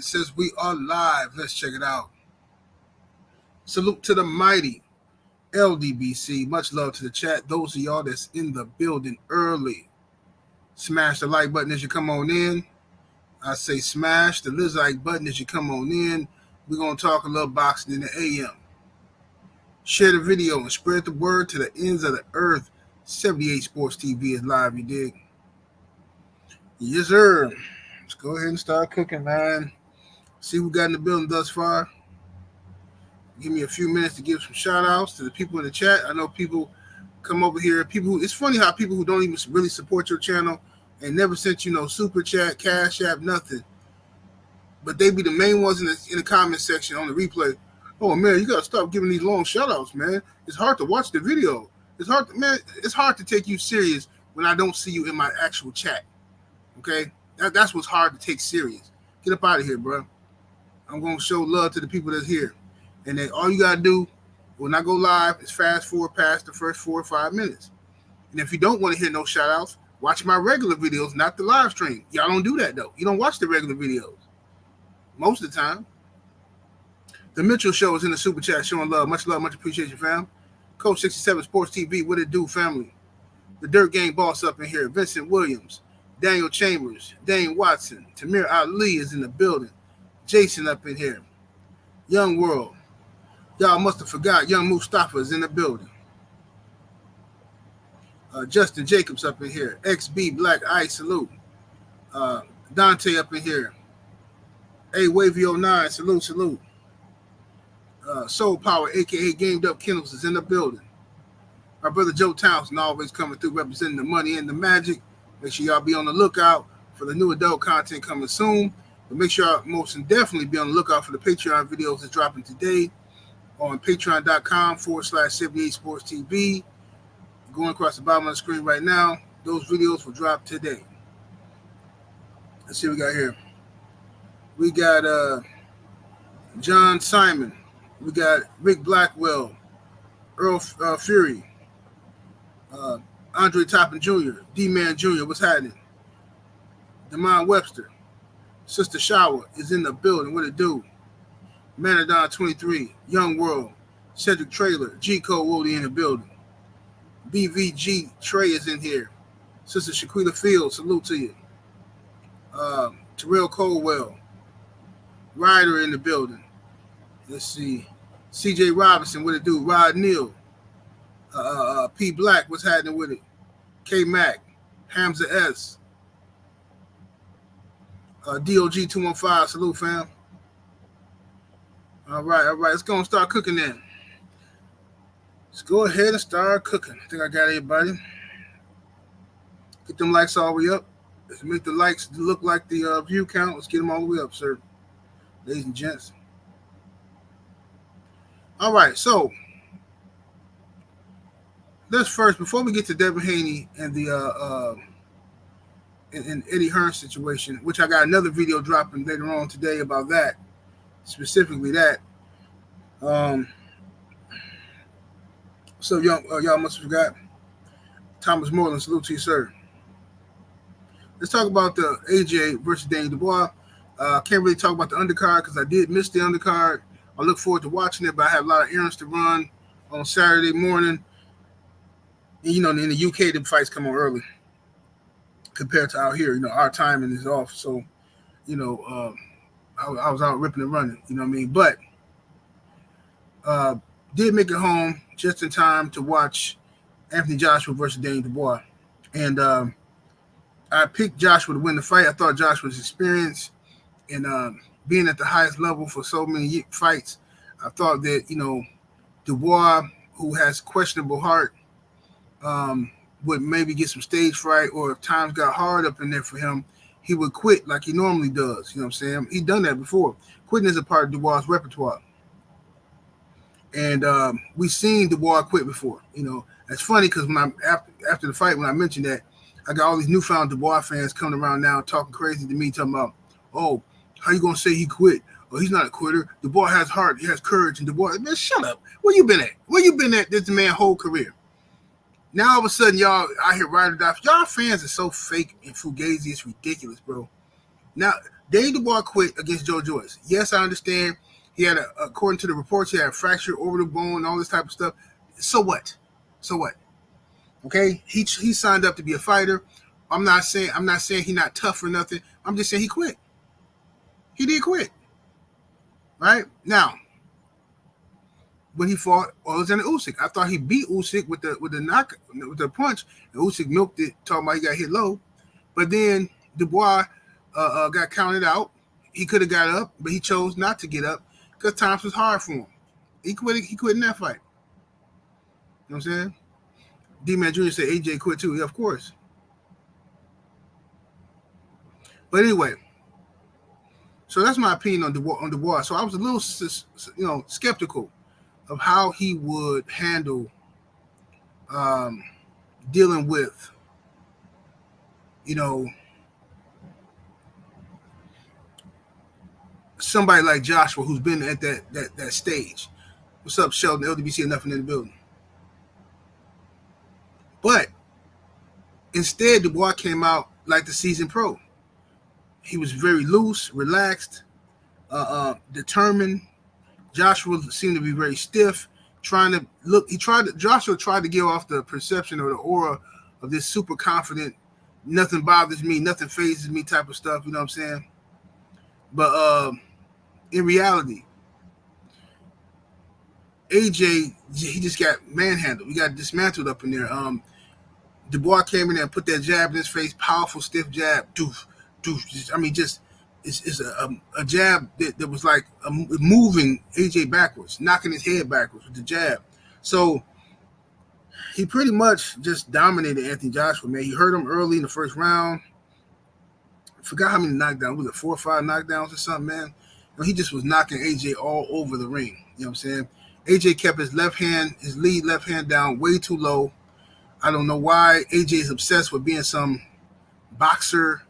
It says we are live. Let's check it out. Salute to the mighty LDBC. Much love to the chat. Those of y'all that's in the building early, smash the like button as you come on in. I say smash the like button as you come on in. We're going to talk a little boxing in the AM. Share the video and spread the word to the ends of the earth. 78 Sports TV is live, you dig? Yes, sir. Let's go ahead and start cooking, man. See who got in the building thus far. Give me a few minutes to give some shout outs to the people in the chat. I know people come over here. It's funny how people who don't even really support your channel and never sent you no super chat, cash app, nothing, but they be the main ones in the comment section on the replay. Oh man, you gotta stop giving these long shout outs, man. It's hard to watch the video. It's hard to take you serious when I don't see you in my actual chat. Okay? That's what's hard to take serious. Get up out of here, bro. I'm gonna show love to the people that's here. And then all you gotta do when I go live is fast forward past the first 4 or 5 minutes. And if you don't want to hear no shout outs, watch my regular videos, not the live stream. Y'all don't do that though. You don't watch the regular videos most of the time. The Mitchell Show is in the super chat showing love, much appreciation, fam. Coach 67 Sports TV, what it do, family? The Dirt Gang boss up in here. Vincent Williams, Daniel Chambers, Dane Watson, Tamir Ali is in the building. Jason up in here. Young World. Y'all must have forgot Young Mustafa is in the building. Justin Jacobs up in here. XB Black Ice, salute. Dante up in here. A Wavy 09, salute. Soul Power, a.k.a. Gamed Up Kennels, is in the building. Our brother Joe Townsend always coming through representing the money and the magic. Make sure y'all be on the lookout for the new adult content coming soon. But make sure y'all most definitely be on the lookout for the Patreon videos that's dropping today on patreon.com/78 Sports TV. Going across the bottom of the screen right now, those videos will drop today. Let's see what we got here. We got John Simon. We got Rick Blackwell, Earl Fury, Andre Toppin Jr., D-Man Jr., what's happening? Demond Webster, Sister Shower is in the building, what it do? Manadon 23, Young World, Cedric Trailer, G-Code Woody in the building. BVG Trey is in here. Sister Shaquita Fields, salute to you. Terrell Colwell, Ryder in the building. Let's see. CJ Robinson, what it do? Rod Neal. P Black, what's happening with it? K Mac, Hamza S. DOG 215, salute, fam. All right. Let's go and start cooking then. Let's go ahead and start cooking. I think I got everybody. Get them likes all the way up. Let's make the likes look like the view count. Let's get them all the way up, sir. Ladies and gents. All right, so let's first, before we get to Devin Haney and the and Eddie Hearn situation, which I got another video dropping later on today about that, specifically that. So y'all must have forgot. Thomas Moreland, salute to you, sir. Let's talk about the AJ versus Daniel Dubois. Can't really talk about the undercard because I did miss the undercard. I look forward to watching it, but I have a lot of errands to run on Saturday morning. And, in the UK, the fights come on early compared to out here. Our timing is off. So, I was out ripping and running, you know what I mean? But did make it home just in time to watch Anthony Joshua versus Daniel Dubois. And I picked Joshua to win the fight. I thought Joshua's experience and being at the highest level for so many fights, I thought that, Dubois, who has questionable heart, would maybe get some stage fright, or if times got hard up in there for him, he would quit like he normally does. You know what I'm saying? He's done that before. Quitting is a part of Dubois' repertoire. And we've seen Dubois quit before. It's funny because when I'm after the fight, when I mentioned that, I got all these newfound Dubois fans coming around now talking crazy to me, talking about, oh, how you gonna say he quit? Oh, he's not a quitter. Dubois has heart, he has courage, and Dubois, man, shut up. Where you been at? Where you been at this man's whole career? Now all of a sudden, y'all out here ride or die. Y'all fans are so fake and fugazi, it's ridiculous, bro. Now Dave Dubois quit against Joe Joyce. Yes, I understand. He had, according to the reports, he had a fractured orbital bone and all this type of stuff. So what? So what? Okay, he signed up to be a fighter. I'm not saying he's not tough or nothing. I'm just saying he quit. He did quit. Right now, when he fought Alexander Usyk, I thought he beat Usyk with the punch. And Usyk milked it, talking about he got hit low. But then Dubois got counted out. He could have got up, but he chose not to get up because times was hard for him. He quit in that fight. You know what I'm saying? D-Man Jr. said AJ quit too. Yeah, of course. But anyway, so that's my opinion on Dubois. So I was a little, skeptical of how he would handle dealing with, somebody like Joshua who's been at that stage. What's up, Sheldon? LDBC and nothing in the building. But instead, Dubois came out like the seasoned pro. He was very loose, relaxed, determined. Joshua seemed to be very stiff, Joshua tried to give off the perception or the aura of this super confident, nothing bothers me, nothing phases me type of stuff, you know what I'm saying? But in reality, AJ, he just got manhandled. He got dismantled up in there. Dubois came in there and put that jab in his face, powerful, stiff jab. Doof, doof. I mean, just it's a jab that was like moving AJ backwards, knocking his head backwards with the jab. So he pretty much just dominated Anthony Joshua, man. He hurt him early in the first round. I forgot how many knockdowns. Was it 4 or 5 knockdowns or something, man? He just was knocking AJ all over the ring. You know what I'm saying? AJ kept his lead left hand down way too low. I don't know why AJ is obsessed with being some boxer,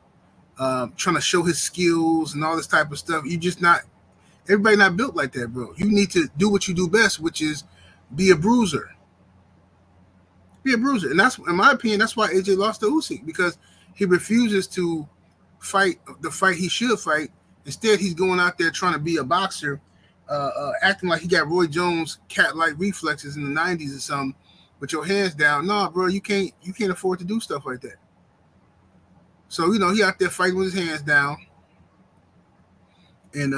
trying to show his skills and all this type of stuff. Everybody not built like that, bro. You need to do what you do best, which is be a bruiser. Be a bruiser. And that's, in my opinion, that's why AJ lost to Usyk, because he refuses to fight the fight he should fight. Instead, he's going out there trying to be a boxer, acting like he got Roy Jones cat-like reflexes in the 90s or something, with your hands down. No, bro, you can't afford to do stuff like that. So, he out there fighting with his hands down and,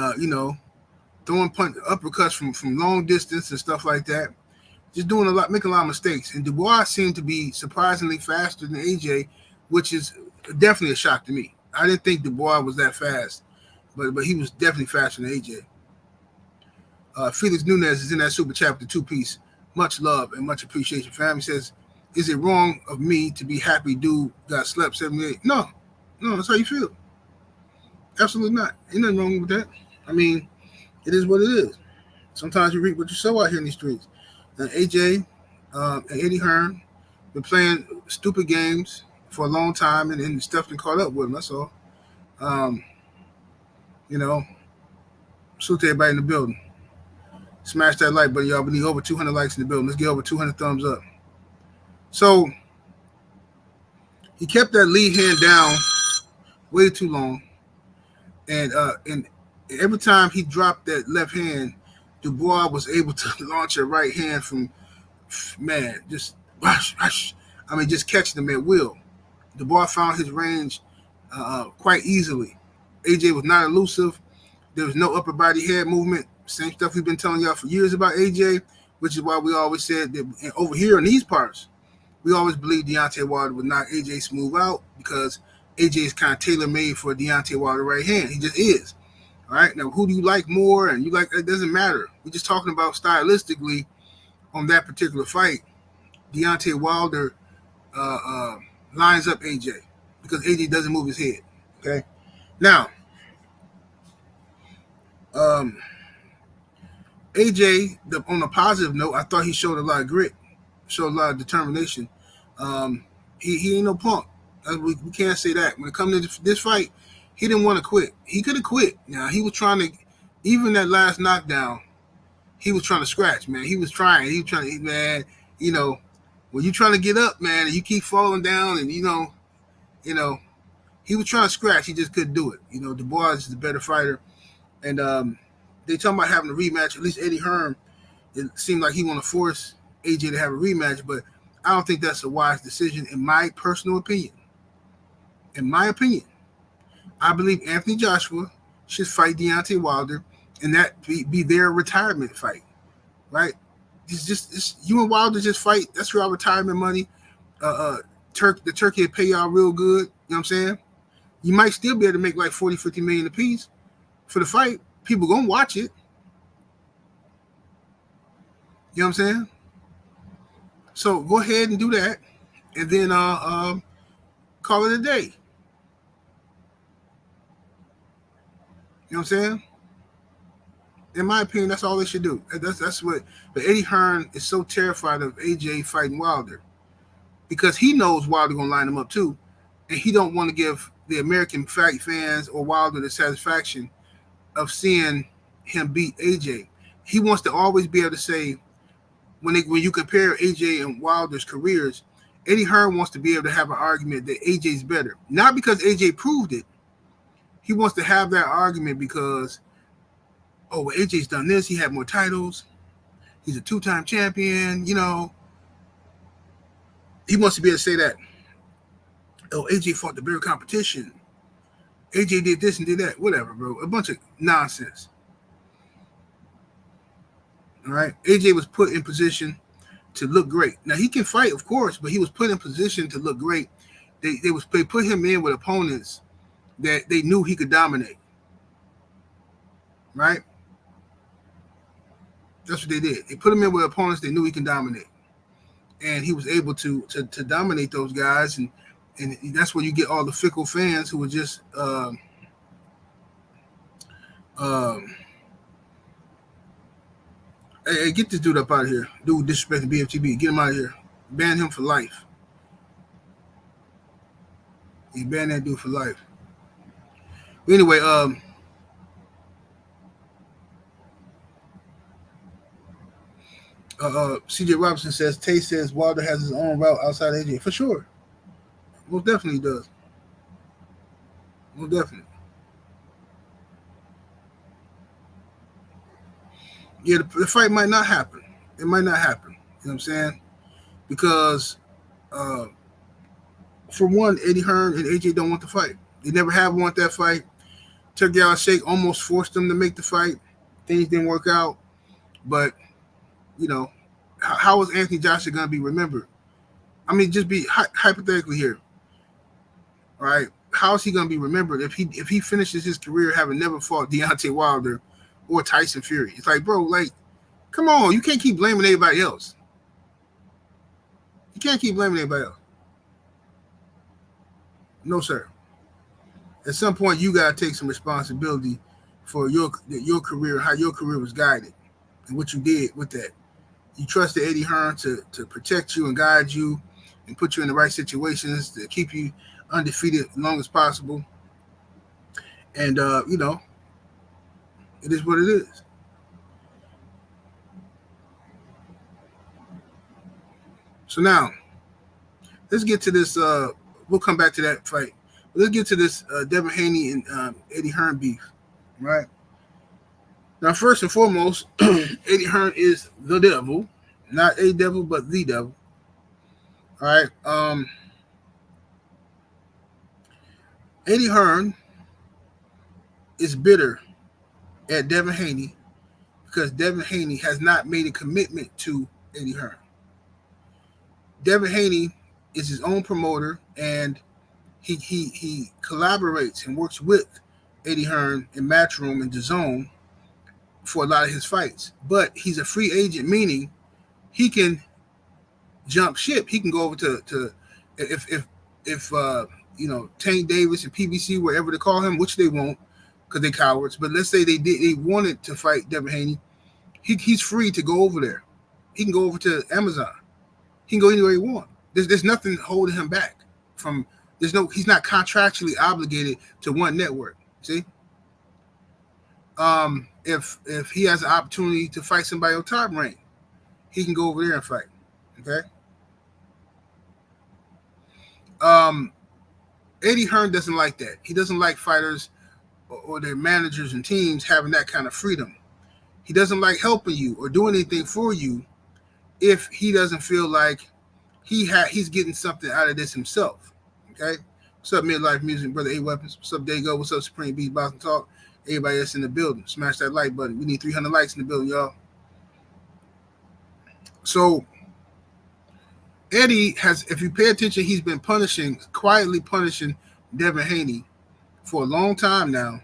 throwing uppercuts from long distance and stuff like that. Just making a lot of mistakes. And Dubois seemed to be surprisingly faster than AJ, which is definitely a shock to me. I didn't think Dubois was that fast, but he was definitely faster than AJ. Felix Nunez is in that super chat with the 2-piece. Much love and much appreciation, fam. He says, is it wrong of me to be happy dude got slept 78? No, that's how you feel. Absolutely not. Ain't nothing wrong with that. I mean, it is what it is. Sometimes you reap what you sow out here in these streets. And AJ and Eddie Hearn been playing stupid games for a long time, and stuff been caught up with them. That's all. Salute to everybody in the building. Smash that like button, y'all. We need over 200 likes in the building. Let's get over 200 thumbs up. So he kept that lead hand down way too long, and every time he dropped that left hand, Dubois was able to launch a right hand from, man, just just catching him at will. Dubois found his range quite easily. AJ was not elusive. There was no upper body head movement. Same stuff we've been telling y'all for years about AJ, which is why we always said that over here in these parts, we always believed Deontay Wilder would knock AJ smooth out because AJ is kind of tailor-made for Deontay Wilder right hand. He just is. All right. Now, who do you like more? And it doesn't matter. We're just talking about stylistically on that particular fight. Deontay Wilder lines up AJ because AJ doesn't move his head. Okay. Now, AJ, on a positive note, I thought he showed a lot of grit, showed a lot of determination. He ain't no punk. We can't say that. When it comes to this fight, he didn't want to quit. He could have quit. Now, he was trying to, even that last knockdown, he was trying to scratch, man. He was trying, man, when you're trying to get up, man, and you keep falling down and, He was trying to scratch. He just couldn't do it. You know, Dubois is the better fighter. And they talking about having a rematch. At least Eddie Hearn, it seemed like he want to force AJ to have a rematch, but I don't think that's a wise decision in my personal opinion. In my opinion, I believe Anthony Joshua should fight Deontay Wilder, and that be their retirement fight, right? It's you and Wilder just fight. That's your retirement money. The turkey will pay y'all real good. You know what I'm saying? You might still be able to make like 40, 50 million a piece for the fight. People gonna watch it. You know what I'm saying? So go ahead and do that, and then call it a day. You know what I'm saying? In my opinion, that's all they should do. That's what. But Eddie Hearn is so terrified of AJ fighting Wilder because he knows Wilder gonna line him up too, and he don't want to give the American fight fans or Wilder the satisfaction of seeing him beat AJ. He wants to always be able to say when you compare AJ and Wilder's careers, Eddie Hearn wants to be able to have an argument that AJ's better, not because AJ proved it. He wants to have that argument because, oh, well, AJ's done this. He had more titles. He's a two-time champion. You know, he wants to be able to say that. Oh, AJ fought the better competition. AJ did this and did that. Whatever, bro. A bunch of nonsense. All right. AJ was put in position to look great. Now he can fight, of course, but he was put in position to look great. They put him in with opponents that they knew he could dominate. Right? That's what they did. They put him in with opponents they knew he can dominate. And he was able to dominate those guys, and that's where you get all the fickle fans who were just hey, get this dude up out of here. Dude disrespecting BFTB. Get him out of here. Ban him for life. You ban that dude for life. But anyway, CJ Robinson says, Tay says Wilder has his own route outside AJ. For sure. Most definitely does. Most definitely. Yeah, the fight might not happen. It might not happen. You know what I'm saying? Because, for one, Eddie Hearn and AJ don't want the fight. They never have want that fight. Turkey Al Sheikh almost forced them to make the fight. Things didn't work out. But, you know, how is Anthony Joshua going to be remembered? I mean, just be hypothetically here. All right? How is he going to be remembered if he finishes his career having never fought Deontay Wilder or Tyson Fury? It's like, bro, like, come on. You can't keep blaming everybody else. You can't keep blaming everybody else. No, sir. At some point, you got to take some responsibility for your career, how your career was guided, and what you did with that. You trusted Eddie Hearn to protect you and guide you and put you in the right situations to keep you undefeated as long as possible. And, you know, it is what it is. So now, let's get to this. We'll come back to that fight. Let's get to this Devin Haney and Eddie Hearn beef, right? Now, first and foremost, Eddie Hearn is the devil, not a devil, but the devil. All right. Eddie Hearn is bitter at Devin Haney because Devin Haney has not made a commitment to Eddie Hearn. Devin Haney is his own promoter, and he collaborates and works with Eddie Hearn in Matchroom and DAZN for a lot of his fights. But he's a free agent, meaning he can jump ship. He can go over to if you know, Tank Davis and PBC, wherever they call him, which they won't because they cowards. But let's say they wanted to fight Devin Haney, he's free to go over there. He can go over to Amazon. He can go anywhere he wants. There's nothing holding him back from. He's not contractually obligated to one network. See, if he has an opportunity to fight somebody on Top Rank, he can go over there and fight. Okay. Eddie Hearn doesn't like that. He doesn't like fighters or their managers and teams having that kind of freedom. He doesn't like helping you or doing anything for you if he doesn't feel like he's getting something out of this himself. Okay? What's up, Midlife Music, Brother A Weapons? What's up, Dago? What's up, Supreme Beat Box and Talk? Everybody that's in the building, smash that like button. We need 300 likes in the building, y'all. So Eddie has, if you pay attention, he's been quietly punishing Devin Haney for a long time now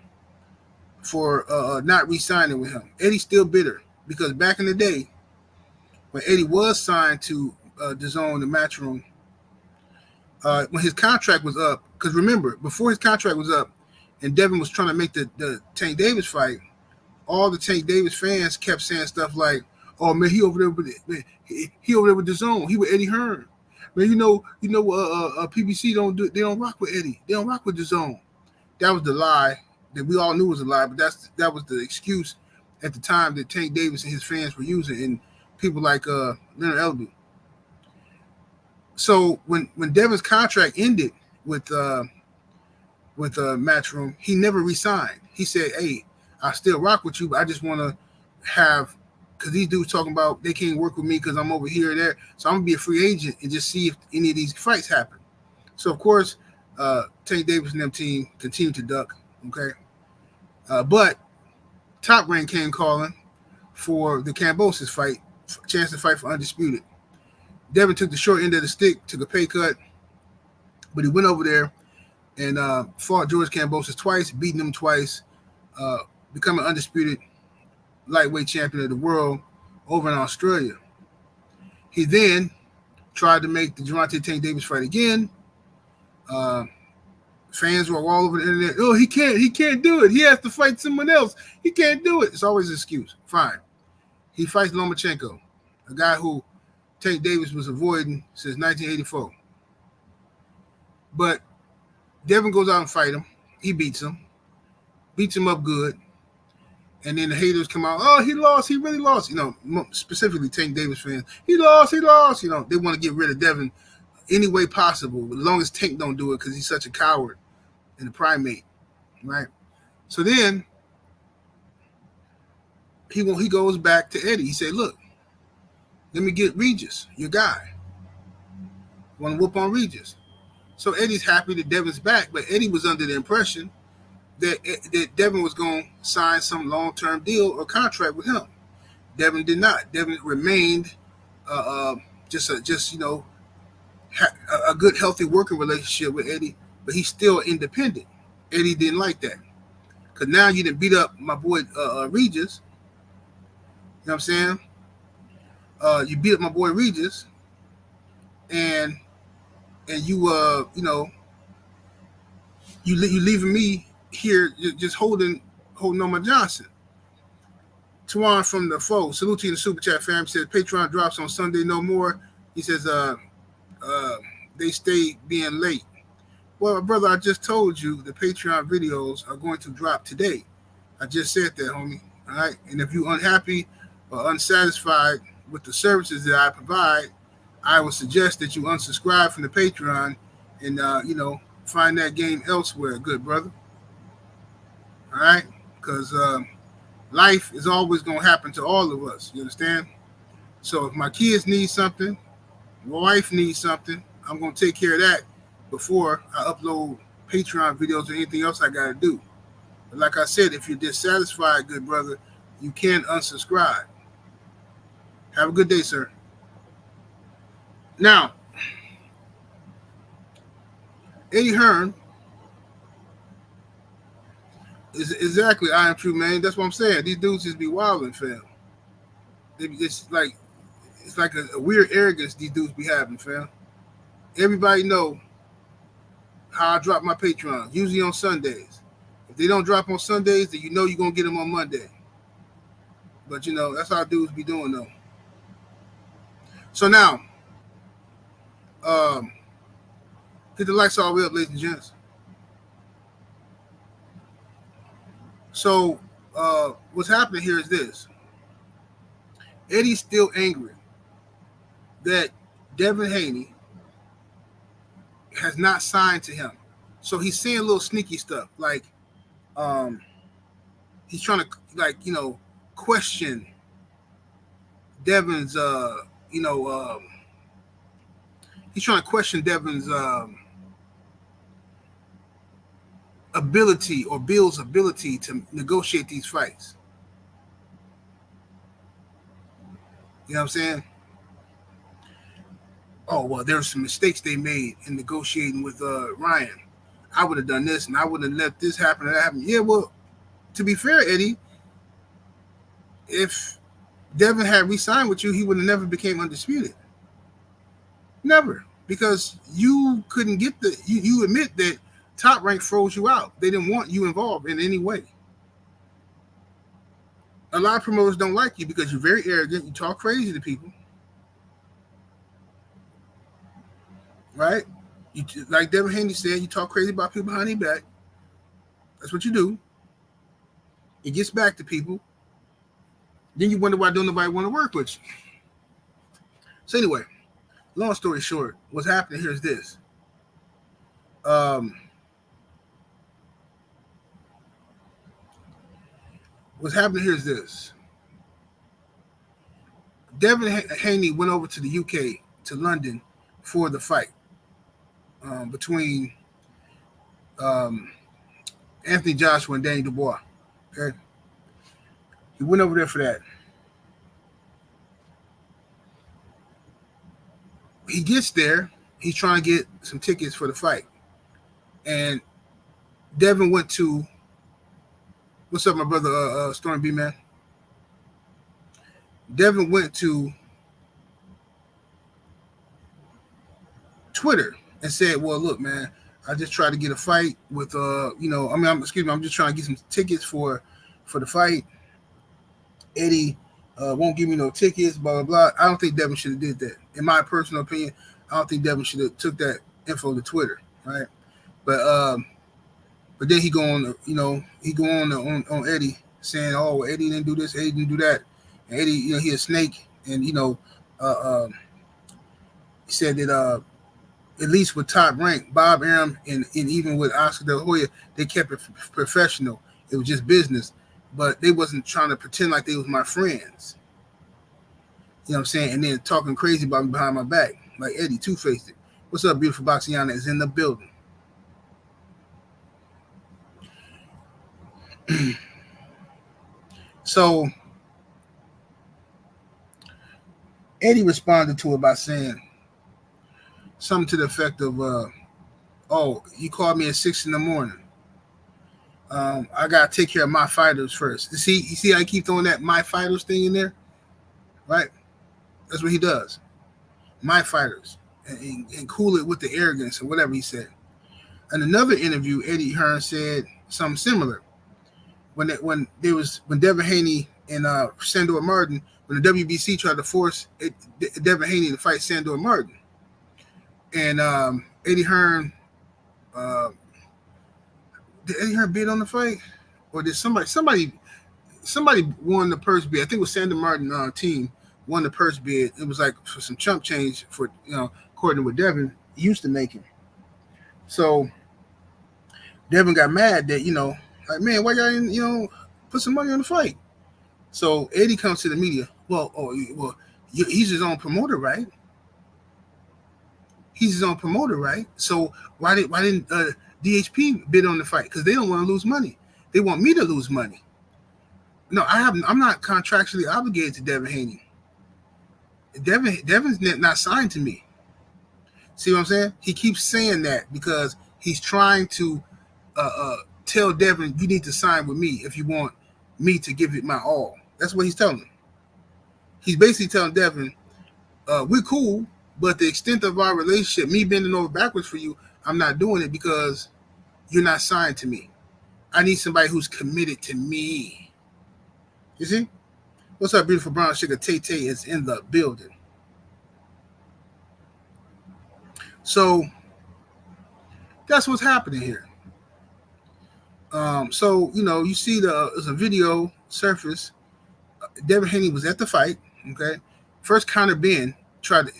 for not re-signing with him. Eddie's still bitter because back in the day, when Eddie was signed to DAZN, the Matchroom, when his contract was up, because remember, before his contract was up and Devin was trying to make the Tank Davis fight, all the Tank Davis fans kept saying stuff like, "Oh man, he over there with DAZN. He with Eddie Hearn. Man, PBC they don't rock with Eddie. They don't rock with DAZN." That was the lie that we all knew was a lie, but that was the excuse at the time that Tank Davis and his fans were using, and people like Leonard Elby. So when Devin's contract ended with Matchroom, he never re-signed. He said, "Hey, I still rock with you, but I just want to have." Because these dudes talking about they can't work with me because I'm over here and there. So I'm going to be a free agent and just see if any of these fights happen. So, of course, Tank Davis and them team continued to duck, okay? But Top Rank came calling for the Kambosos fight, chance to fight for Undisputed. Devin took the short end of the stick, took a pay cut, but he went over there and fought George Kambosos twice, beating him twice, becoming Undisputed lightweight champion of the world over in Australia. He then tried to make the Gervonta Tank Davis fight again. Fans were all over the internet. Oh, he can't do it. He has to fight someone else. He can't do it. It's always an excuse. Fine. He fights Lomachenko, a guy who Tank Davis was avoiding since 1984. But Devin goes out and fight him. He beats him up good. And then the haters come out, "Oh, he lost. He really lost." You know, specifically Tank Davis fans. He lost. You know, they want to get rid of Devin any way possible, as long as Tank don't do it because he's such a coward and a primate, right? So then he goes back to Eddie. He said, "Look, let me get Regis, your guy. Want to whoop on Regis." So Eddie's happy that Devin's back, but Eddie was under the impression that Devin was going to sign some long-term deal or contract with him. Devin did not. Devin remained just a good, healthy working relationship with Eddie, but he's still independent. Eddie didn't like that because now you didn't beat up my boy Regis. You know what I'm saying? You beat up my boy Regis, and you you leaving me here just holding on my Johnson. Tuan from the foe. Salute to you in the super chat fam. Says Patreon drops on Sunday no more. He says they stay being late. Well, brother, I just told you the Patreon videos are going to drop today. I just said that, homie. All right. And if you're unhappy or unsatisfied with the services that I provide, I would suggest that you unsubscribe from the Patreon and find that game elsewhere, good brother. All right, because life is always going to happen to all of us. You understand? So if my kids need something, my wife needs something, I'm going to take care of that before I upload Patreon videos or anything else I got to do. But like I said, if you're dissatisfied, good brother, you can unsubscribe. Have a good day, sir. Now, Eddie Hearn is exactly I am true, man. That's what I'm saying. These dudes just be wilding, fam. It's like a weird arrogance these dudes be having, fam. Everybody know how I drop my Patreon, usually on Sundays. If they don't drop on Sundays, then you know you're going to get them on Monday. But, that's how dudes be doing, though. So now, get the lights all the way up, ladies and gents. So what's happening here is this. Eddie's still angry that Devin Haney has not signed to him. So he's saying little sneaky stuff like he's trying to question Devin's he's trying to question Devin's ability or Bill's ability to negotiate these fights. You know what I'm saying? Oh, well, there's some mistakes they made in negotiating with Ryan. I would have done this and I wouldn't have let this happen and that happen. Yeah, well, to be fair, Eddie, if Devin had re-signed with you, he would have never became undisputed. Never. Because you couldn't get you admit that Top Rank froze you out. They didn't want you involved in any way. A lot of promoters don't like you because you're very arrogant. You talk crazy to people. Right? You, like Devin Haney said, you talk crazy about people behind their back. That's what you do. It gets back to people. Then you wonder why don't nobody want to work with you. So anyway, long story short, what's happening here is this. What's happening here is this. Devin Haney went over to the UK, to London, for the fight between Anthony Joshua and Danny Dubois. Okay, he went over there for that. He gets there. He's trying to get some tickets for the fight, and Devin went to. What's up, my brother, Storm B man? Devin went to Twitter and said, "Well, look, man, I just tried to get a fight with, I'm just trying to get some tickets for the fight. Eddie won't give me no tickets, blah, blah, blah." I don't think Devin should have did that. In my personal opinion, I don't think Devin should have took that info to Twitter, right? But then he go on, on Eddie saying, "Oh, Eddie didn't do this, Eddie didn't do that." And Eddie, he a snake, and he said that at least with Top Rank, Bob Arum and even with Oscar De La Hoya, they kept it professional. It was just business, but they wasn't trying to pretend like they was my friends. You know what I'm saying? And then talking crazy about me behind my back, like Eddie Two-Faced it. What's up, beautiful Boxiana is in the building. So Eddie responded to it by saying something to the effect of, "Oh, you called me at 6 a.m. I gotta take care of my fighters first." You see how I keep throwing that "my fighters" thing in there, right? That's what he does. My fighters, and cool it with the arrogance or whatever he said. In another interview, Eddie Hearn said something similar. When Devin Haney and Sandor Martin, when the WBC tried to force Devin Haney to fight Sandor Martin, and Eddie Hearn, did Eddie Hearn bid on the fight, or did somebody won the purse bid? I think it was Sandor Martin team won the purse bid. It was like for some chump change for according to what Devin used to making. So Devin got mad that like, man, why y'all didn't put some money on the fight? So Eddie comes to the media. He's his own promoter, right? He's his own promoter, right? So why didn't DHP bid on the fight? Because they don't want to lose money. They want me to lose money. No, I'm not contractually obligated to Devin Haney. Devin's not signed to me. See what I'm saying? He keeps saying that because he's trying to tell Devin, you need to sign with me if you want me to give it my all. That's what he's telling him. He's basically telling Devin, we're cool, but the extent of our relationship, me bending over backwards for you, I'm not doing it because you're not signed to me. I need somebody who's committed to me. You see? What's up, beautiful brown sugar? Tay-Tay is in the building. So that's what's happening here. So you see there's a video surface. Devin Haney was at the fight. Okay, first Conor Ben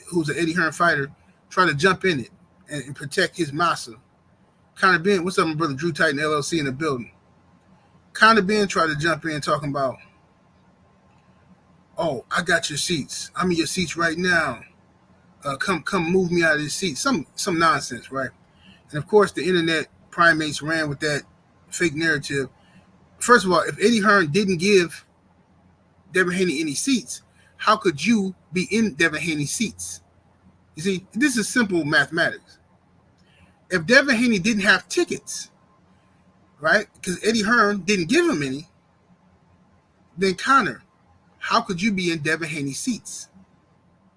who's an Eddie Hearn fighter, tried to jump in it and protect his massa. Connor Ben, what's up, my brother Drew Titan LLC in the building. Connor Ben tried to jump in talking about, oh, I got your seats. I'm in your seats right now. Come move me out of this seat. Some nonsense, right? And of course, the internet primates ran with that fake narrative. First of all, if Eddie Hearn didn't give Devin Haney any seats, how could you be in Devin Haney's seats? You see, this is simple mathematics. If Devin Haney didn't have tickets, right, because Eddie Hearn didn't give him any, then Connor, how could you be in Devin Haney's seats?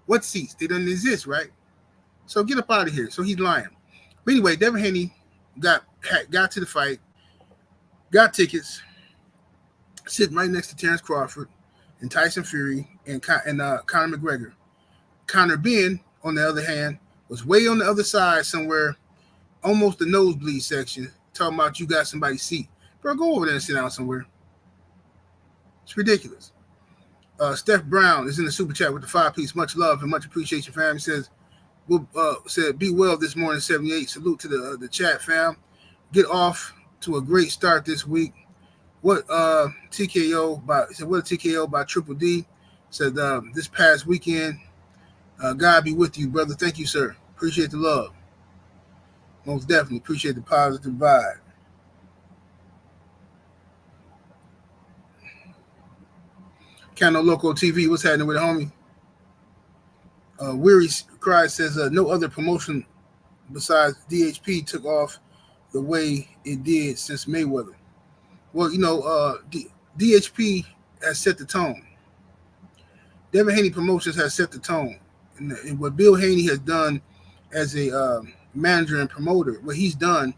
What seats? They don't exist, right? So get up out of here. So he's lying. But anyway, Devin Haney got to the fight, got tickets, sitting right next to Terrence Crawford and Tyson Fury and Conor McGregor. Connor Ben, on the other hand, was way on the other side somewhere, almost the nosebleed section, talking about you got somebody's seat. Bro, go over there and sit down somewhere. It's ridiculous. Steph Brown is in the super chat with the 5-piece. Much love and much appreciation, fam. He says, said, be well this morning, 78. Salute to the chat, fam. Get off to a great start this week. What TKO by Triple D. Said this past weekend, God be with you, brother. Thank you, sir. Appreciate the love. Most definitely appreciate the positive vibe. Cano Loco TV, what's happening with it, homie? Weary Cry says no other promotion besides DHP took off the way it did since Mayweather. Well, you know, DHP has set the tone. Devin Haney Promotions has set the tone. And what Bill Haney has done as a manager and promoter, what he's done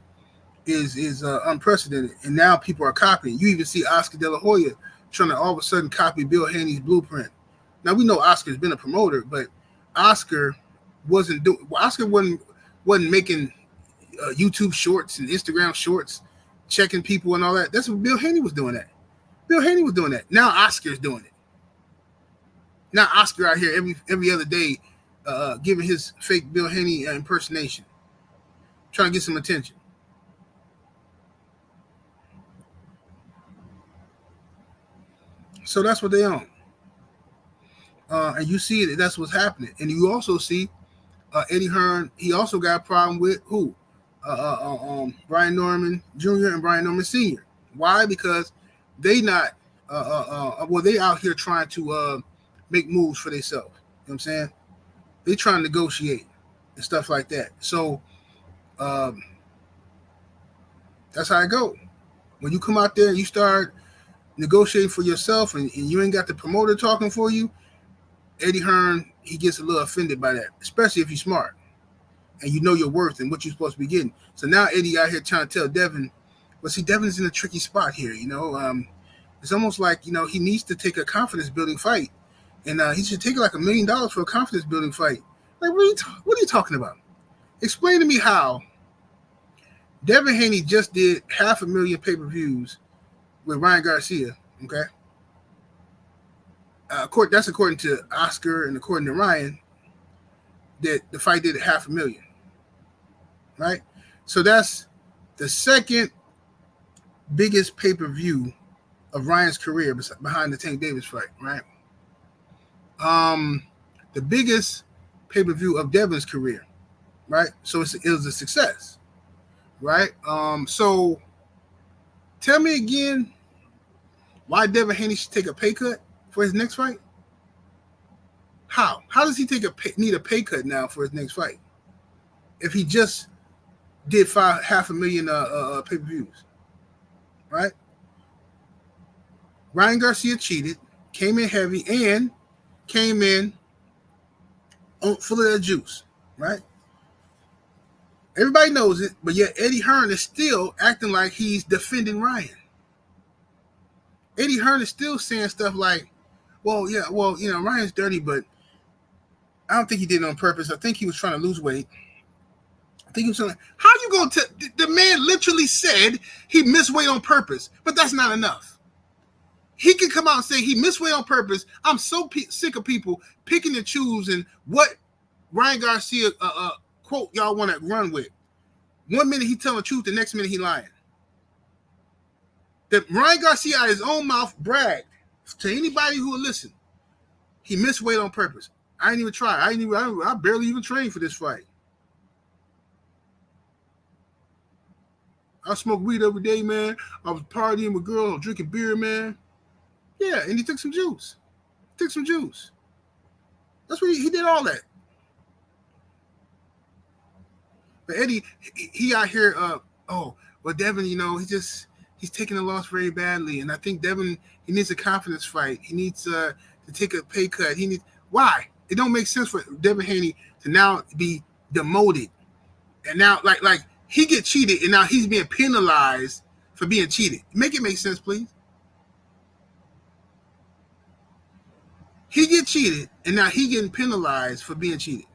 is unprecedented. And now people are copying. You even see Oscar De La Hoya trying to all of a sudden copy Bill Haney's blueprint. Now we know Oscar's been a promoter, but Oscar wasn't making YouTube shorts and Instagram shorts, checking people and all that. That's what Bill Haney was doing. That Bill Haney was doing that. Now Oscar's doing it. Now Oscar out here every other day, giving his fake Bill Haney impersonation, trying to get some attention. So that's what they own. And you see that that's what's happening. And you also see Eddie Hearn, he also got a problem with who? Brian Norman Jr. and Brian Norman Sr. Why? Because they not, they out here trying to make moves for themselves. You know what I'm saying? They trying to negotiate and stuff like that. So that's how it go. When you come out there and you start negotiating for yourself and you ain't got the promoter talking for you, Eddie Hearn, he gets a little offended by that, especially if you're smart and you know your worth and what you're supposed to be getting. So now Eddie out here trying to tell Devin, well, see, Devin's in a tricky spot here, you know. It's almost like, you know, he needs to take a confidence-building fight. And he should take like $1 million for a confidence-building fight. Like, what are you talking about? Explain to me how Devin Haney just did 500,000 pay-per-views with Ryan Garcia, okay? That's according to Oscar and according to Ryan, that the fight did 500,000, right? So that's the second biggest pay-per-view of Ryan's career behind the Tank Davis fight, right? The biggest pay-per-view of Devin's career, right? So it was a success, right? So tell me again why Devin Haney should take a pay cut for his next fight? How? How does he need a pay cut now for his next fight if he just did 500,000 pay-per-views, right? Ryan Garcia cheated, came in heavy, and came in full of that juice, right? Everybody knows it, but yet Eddie Hearn is still acting like he's defending Ryan. Eddie Hearn is still saying stuff like, well, you know, Ryan's dirty, but I don't think he did it on purpose. I think he was trying to lose weight. I think he was trying to, how you going to, the man literally said he missed weight on purpose, but that's not enough. He can come out and say he missed weight on purpose. I'm so sick of people picking and choosing what Ryan Garcia quote y'all want to run with. 1 minute he telling the truth, the next minute he lying. That Ryan Garcia out of his own mouth bragged to anybody who will listen. He missed weight on purpose. I didn't even try. I barely even trained for this fight. I smoke weed every day, man. I was partying with girls, I was drinking beer, man. Yeah, and he took some juice. That's what he did all that. But Eddie, he out here, Devin, he's taking the loss very badly. And I think Devin, he needs a confidence fight. He needs to take a pay cut. Why? It don't make sense for Devin Haney to now be demoted. And now, like he get cheated, and now he's being penalized for being cheated. Make it make sense, please. He get cheated, and now he getting penalized for being cheated.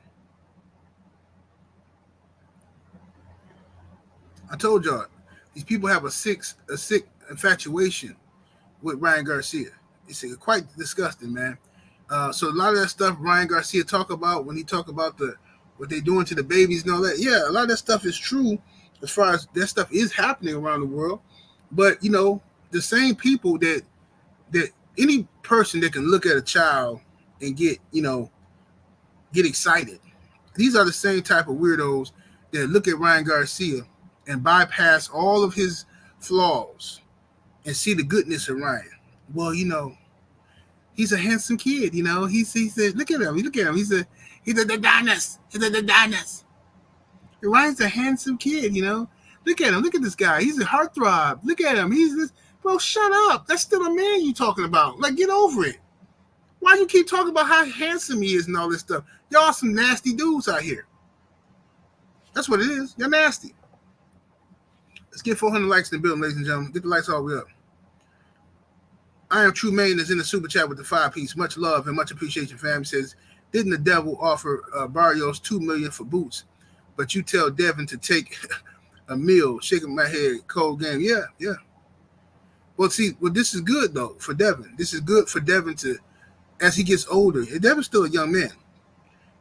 I told y'all, these people have a sick infatuation with Ryan Garcia. It's quite disgusting, man. So a lot of that stuff Ryan Garcia talk about when he talk about what they're doing to the babies and all that. Yeah, a lot of that stuff is true as far as that stuff is happening around the world. But, the same people that any person that can look at a child and get excited, these are the same type of weirdos that look at Ryan Garcia and bypass all of his flaws and see the goodness of Ryan. Well, he's a handsome kid, He said, look at him. He's a Adonis. He's a Adonis. Ryan's a handsome kid, Look at him. Look at this guy. He's a heartthrob. Look at him. He's this. Bro, shut up. That's still a man you talking about. Like, get over it. Why you keep talking about how handsome he is and all this stuff? Y'all some nasty dudes out here. That's what it is. You're nasty. Let's get 400 likes in the building, ladies and gentlemen. Get the lights all the way up. I am True Maine is in the super chat with the 5-piece. Much love and much appreciation, fam. He says, didn't the devil offer Barrios $2 million for boots? But you tell Devin to take a meal, shaking my head, cold game. Yeah. Well, this is good, though, for Devin. This is good for Devin to, as he gets older. Devin's still a young man.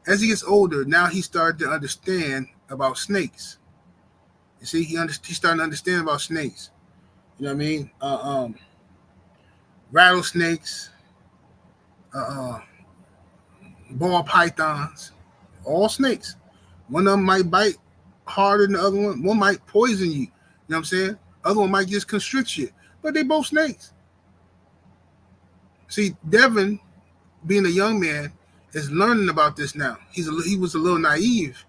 As he gets older, now he started to understand about snakes. You see, he's starting to understand about snakes. You know what I mean? Rattlesnakes, ball pythons, all snakes. One of them might bite harder than the other one. One might poison you. You know what I'm saying? Other one might just constrict you. But they both snakes. See, Devin, being a young man, is learning about this now. He was a little naive.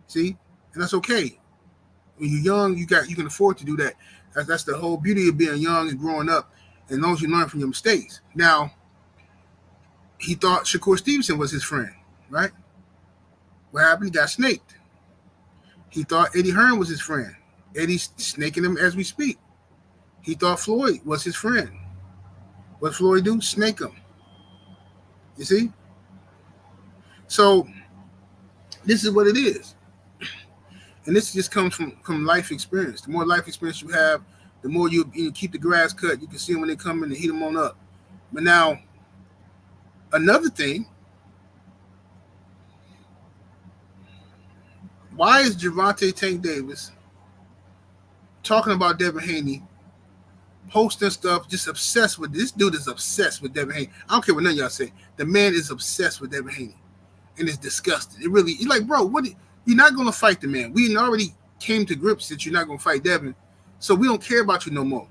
See? And that's okay. When you're young, you can afford to do that. That's the whole beauty of being young and growing up. As long as you learn from your mistakes. Now, he thought Shakur Stevenson was his friend, right? What happened? He got snaked. He thought Eddie Hearn was his friend. Eddie's snaking him as we speak. He thought Floyd was his friend. What Floyd do? Snake him. You see? So, this is what it is. And this just comes from life experience. The more life experience you have, the more you keep the grass cut. You can see them when they come in and heat them on up. But now, another thing, why is Gervonta Tank Davis talking about Devin Haney, posting stuff, just obsessed with this dude is obsessed with Devin Haney. I don't care what none of y'all say. The man is obsessed with Devin Haney. And it's disgusting. It really, you're like, bro, you're not going to fight the man. We already came to grips that you're not going to fight Devin. So we don't care about you no more.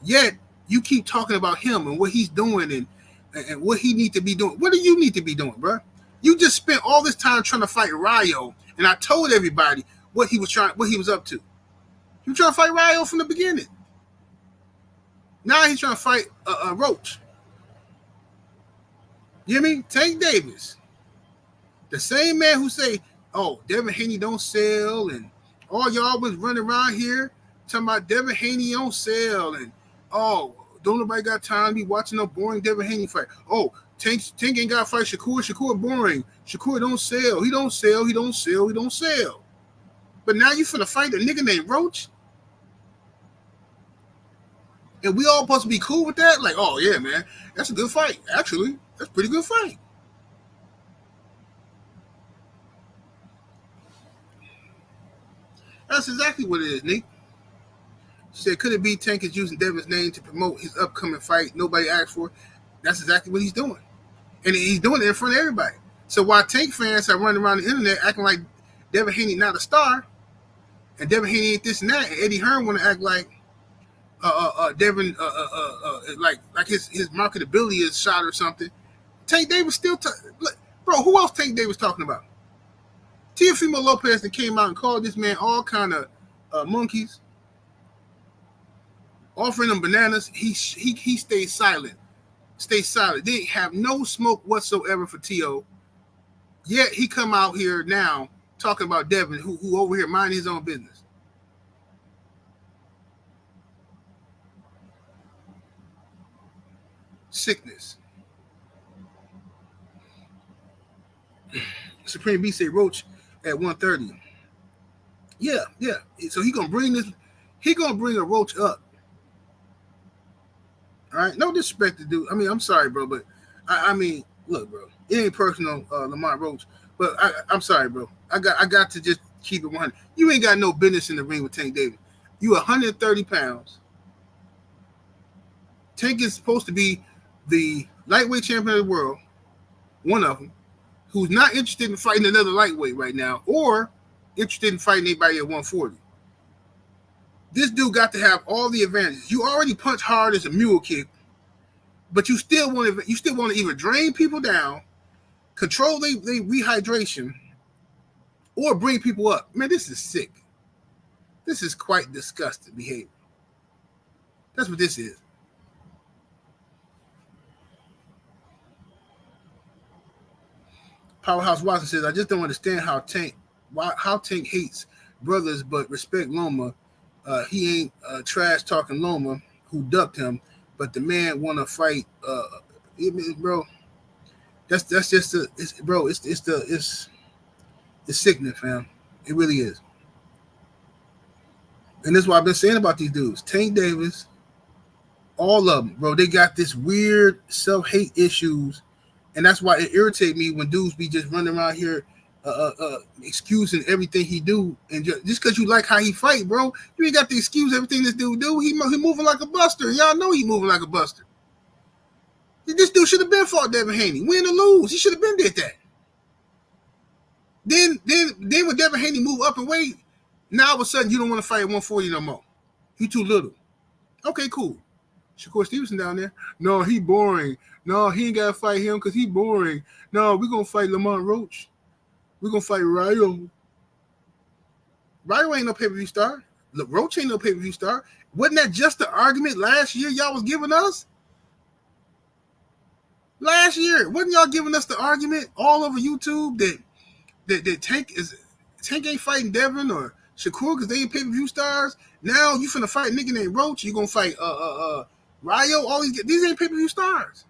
Yet, you keep talking about him and what he's doing and what he need to be doing. What do you need to be doing, bro? You just spent all this time trying to fight Rayo, and I told everybody what he was up to. He was trying to fight Rayo from the beginning. Now he's trying to fight Roach. You hear me? Tank Davis. The same man who say, oh, Devin Haney don't sell, and all y'all was running around here talking about Devin Haney don't sell, and oh, don't nobody got time to be watching no boring Devin Haney fight. Oh, Tank ain't got to fight Shakur. Shakur boring. Shakur don't sell. He don't sell. He don't sell. He don't sell. But now you finna fight a nigga named Roach? And we all supposed to be cool with that? Like, oh, yeah, man, that's a good fight. Actually, that's a pretty good fight. That's exactly what it is, Nick. She said, could it be Tank is using Devin's name to promote his upcoming fight nobody asked for? That's exactly what he's doing. And he's doing it in front of everybody. So while Tank fans are running around the internet acting like Devin Haney not a star, and Devin Haney ain't this and that, and Eddie Hearn want to act like Devin like his marketability is shot or something. Tank Davis still bro, who else Tank Davis talking about? Teofimo Lopez that came out and called this man all kind of monkeys, offering him bananas. He stayed silent. Stay silent. They have no smoke whatsoever for T.O. Yet he come out here now talking about Devin, who over here minding his own business. Sickness. Supreme B say Roach at 1:30. Yeah. So he gonna bring a Roach up. All right, no disrespect to dude. I mean, I'm sorry, bro, but I mean, look, bro, it ain't personal, Lamont Roach, but I'm sorry, bro. I got to just keep it 100. You ain't got no business in the ring with Tank Davis. You 130 pounds. Tank is supposed to be the lightweight champion of the world, one of them, who's not interested in fighting another lightweight right now, or interested in fighting anybody at 140. This dude got to have all the advantages. You already punch hard as a mule kick, but you still want to either drain people down, control their rehydration, or bring people up. Man, this is sick. This is quite disgusting behavior. That's what this is. Powerhouse Watson says, I just don't understand how Tank hates brothers but respect Loma. He ain't trash talking Loma who ducked him, but the man want to fight. Bro, that's just it's sickening, fam. It really is. And that's what I've been saying about these dudes. Tank Davis, all of them, bro. They got this weird self-hate issues, and that's why it irritates me when dudes be just running around here excusing everything he do, and just because you like how he fight, bro, you ain't got to excuse everything this dude do. He moving like a buster. Y'all know he moving like a buster. This dude should have been fought Devin Haney, win or lose. He should have been did that. Then when Devin Haney move up and weight, now all of a sudden you don't want to fight at 140 no more. You too little. Okay, cool. Shakur Stevenson down there. No, he boring. No, he ain't gotta fight him because he boring. No, we're gonna fight Lamont Roach. We're going to fight Ryo. Ryo ain't no pay-per-view star. Roach ain't no pay-per-view star. Wasn't that just the argument last year y'all was giving us? Last year, wasn't y'all giving us the argument all over YouTube that Tank ain't fighting Devin or Shakur because they ain't pay-per-view stars? Now you finna fight a nigga named Roach. You gonna fight Ryo. All these ain't pay-per-view stars.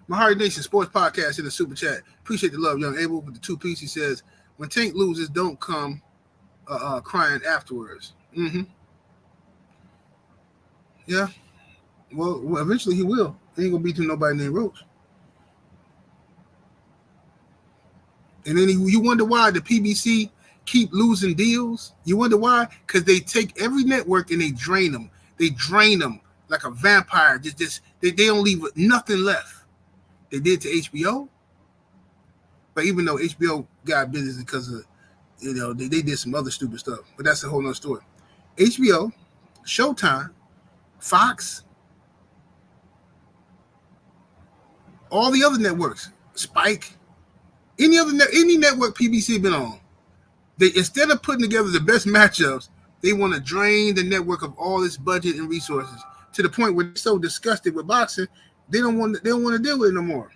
Mahari Nation Sports Podcast in the super chat. Appreciate the love, young Abel. With the 2-piece, he says, when Tank loses, don't come crying afterwards. Mm-hmm. Yeah. Well, eventually he will. He ain't gonna beat to nobody named Roach. And then you wonder why the PBC keep losing deals. You wonder why? Because they take every network and they drain them. They drain them like a vampire. They don't leave nothing left. They did to HBO, but even though HBO got business because of, they did some other stupid stuff, but that's a whole nother story. HBO, Showtime, Fox, all the other networks, Spike, any network PBC been on, they instead of putting together the best matchups, they want to drain the network of all its budget and resources to the point where they're so disgusted with boxing. They don't want to deal with it no more.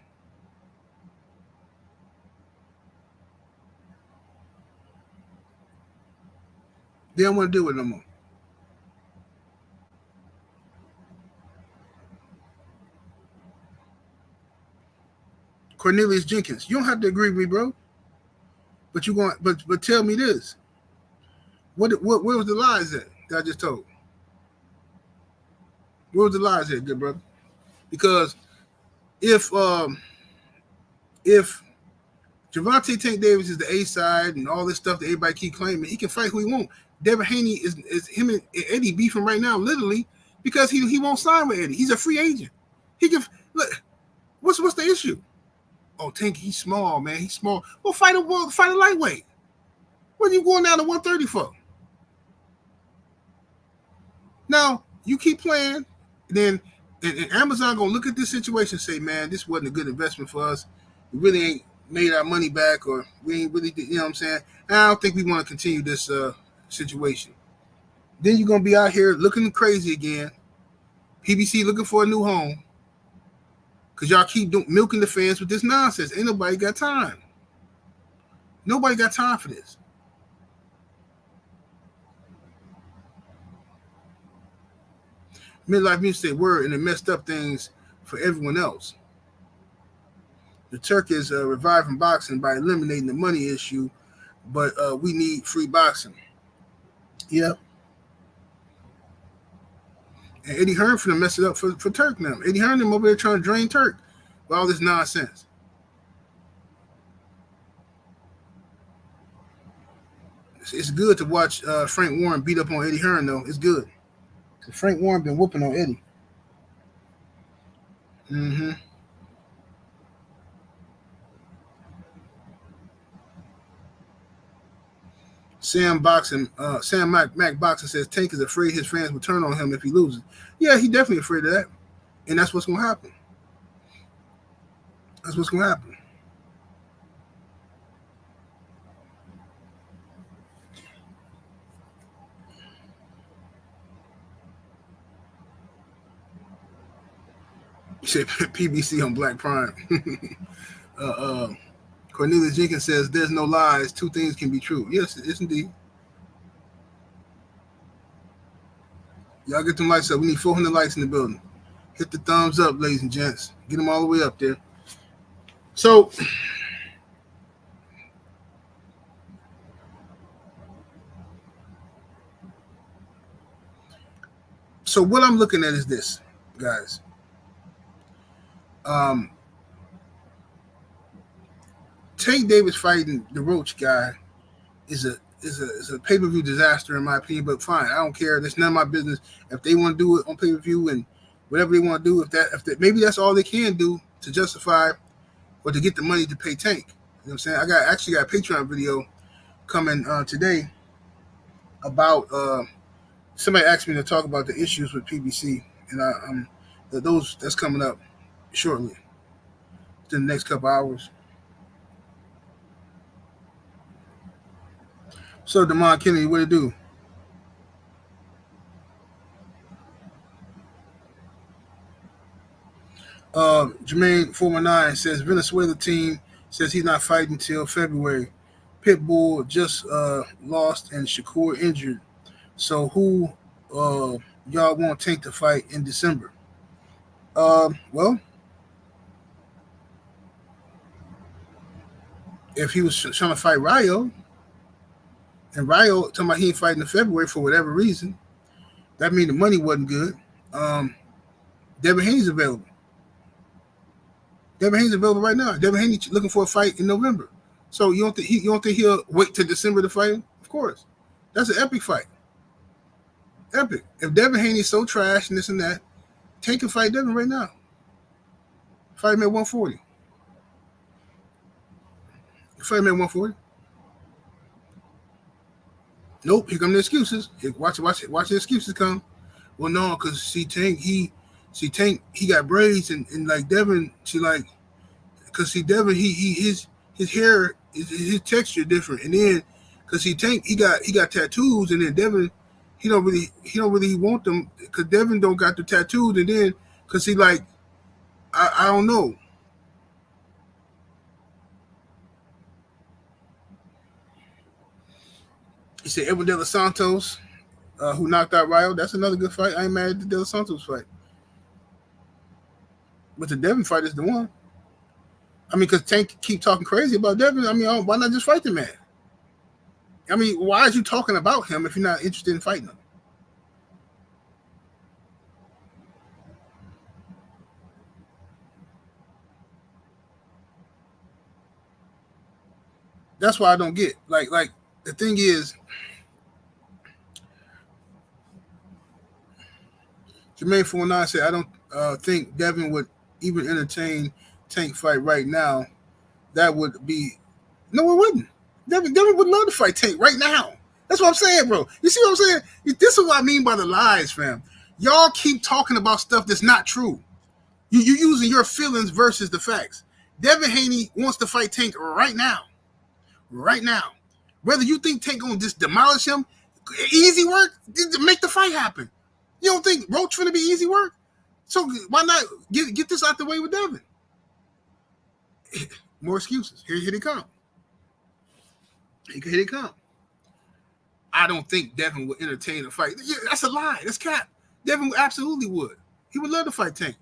They don't want to deal with it no more. Cornelius Jenkins, you don't have to agree with me, bro. But but tell me this. Where was the lies at that I just told? Where was the lies at, good brother? Because if if Gervonta Tank Davis is the A side and all this stuff that everybody keep claiming, he can fight who he wants. Devin Haney is him and Eddie beefing right now, literally, because he won't sign with Eddie. He's a free agent. He can look. What's the issue? Oh, Tank, he's small, man. He's small. Well, fight a lightweight. What are you going down to 130 for? Now you keep playing, then and Amazon gonna look at this situation and say, man, this wasn't a good investment for us. We really ain't made our money back, or we ain't really, you know what I'm saying? And I don't think we want to continue this situation. Then you're gonna be out here looking crazy again. PBC looking for a new home because y'all keep milking the fans with this nonsense. Ain't nobody got time. Nobody got time for this. Midlife Music said word, and it messed up things for everyone else. The Turk is reviving boxing by eliminating the money issue, but we need free boxing. Yeah. And Eddie Hearn finna mess it up for Turk now. Eddie Hearn them over there trying to drain Turk with all this nonsense. It's good to watch Frank Warren beat up on Eddie Hearn, though. It's good. Frank Warren been whooping on Eddie. Mm-hmm. Sam Mac Boxing says Tank is afraid his fans will turn on him if he loses. Yeah, he definitely afraid of that. And that's what's going to happen. That's what's going to happen. You said PBC on Black Prime. Cornelius Jenkins says there's no lies. Two things can be true. Yes, it is indeed. Y'all get them lights up. We need 400 lights in the building. Hit the thumbs up, ladies and gents. Get them all the way up there. So what I'm looking at is this, guys. Tank Davis fighting the Roach guy is a pay-per-view disaster in my opinion, but fine, I don't care. That's none of my business. If they want to do it on pay-per-view and whatever they want to do, if maybe that's all they can do to justify or to get the money to pay Tank. You know what I'm saying? I got a Patreon video coming today about somebody asked me to talk about the issues with PBC, and that's coming up shortly within the next couple hours. So, Damon Kennedy, what it do? Jermaine 419 says Venezuela team says he's not fighting until February. Pitbull just lost and Shakur injured. So who y'all want Tank to fight in December? Well, if he was trying to fight Rayo, and Rayo talking about he ain't fighting in February for whatever reason, that means the money wasn't good. Devin Haney's available. Devin Haney's available right now. Devin Haney looking for a fight in November. So you don't think he'll wait till December to fight him? Of course. That's an epic fight. Epic. If Devin Haney's so trash and this and that, Tank can fight Devin right now. Fight him at 140. Fight him at 140. Nope, here come the excuses. Watch the excuses come. Well, no, because Tank, he got braids and like Devin, because Devin, his hair his texture different, and then because Tank, he got tattoos, and then Devin, he don't really want them because Devin don't got the tattoos, and then because I don't know. He said Edwin De Los Santos, who knocked out Rayo. That's another good fight. I ain't mad at the De Los Santos fight. But the Devin fight is the one. I mean, because Tank keep talking crazy about Devin. I mean, why not just fight the man? I mean, why is you talking about him if you're not interested in fighting him? That's why I don't get like the thing is, Jermaine 49 said I don't think Devin would even entertain Tank fight right now. That would be no, it wouldn't. Devin would love to fight Tank right now. That's what I'm saying, bro. You see what I'm saying? This is what I mean by the lies, fam. Y'all keep talking about stuff that's not true. You're using your feelings versus the facts. Devin Haney wants to fight Tank right now. Right now. Whether you think Tank gonna just demolish him, easy work, make the fight happen. You don't think Roach gonna be easy work? So why not get this out the way with Devin? More excuses. Here they come. Here they come. I don't think Devin would entertain a fight. Yeah, that's a lie. That's cap. Devin absolutely would. He would love to fight Tank.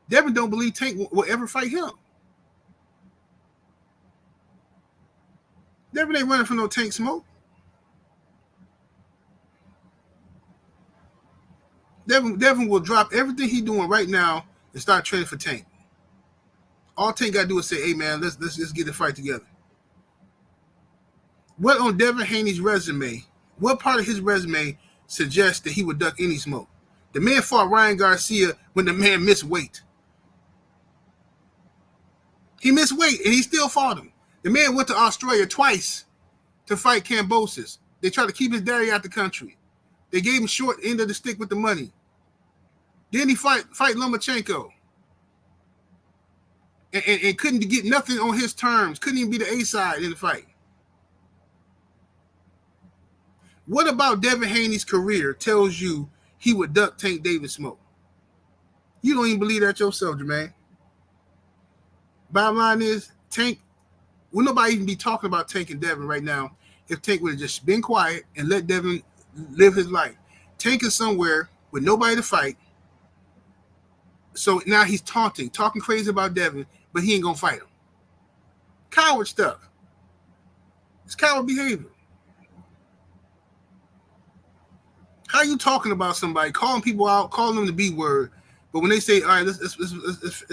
Devin don't believe Tank will ever fight him. Devin ain't running for no Tank smoke. Devin will drop everything he's doing right now and start training for Tank. All Tank got to do is say, hey, man, let's just get the fight together. What on Devin Haney's resume, what part of his resume suggests that he would duck any smoke? The man fought Ryan Garcia when the man missed weight. He missed weight, and he still fought him. The man went to Australia twice to fight Kambosos. They tried to keep his daddy out the country. They gave him short end of the stick with the money. Then he fight Lomachenko. And couldn't get nothing on his terms. Couldn't even be the A side in the fight. What about Devin Haney's career tells you he would duck Tank Davis smoke? You don't even believe that yourself, Jermaine. Bottom line is, Tank, will nobody even be talking about Tank and Devin right now if Tank would have just been quiet and let Devin live his life. Tank is somewhere with nobody to fight. So now he's talking crazy about Devin, but he ain't going to fight him. Coward stuff. It's coward behavior. How you talking about somebody, calling people out, calling them the B word, but when they say, all right, let's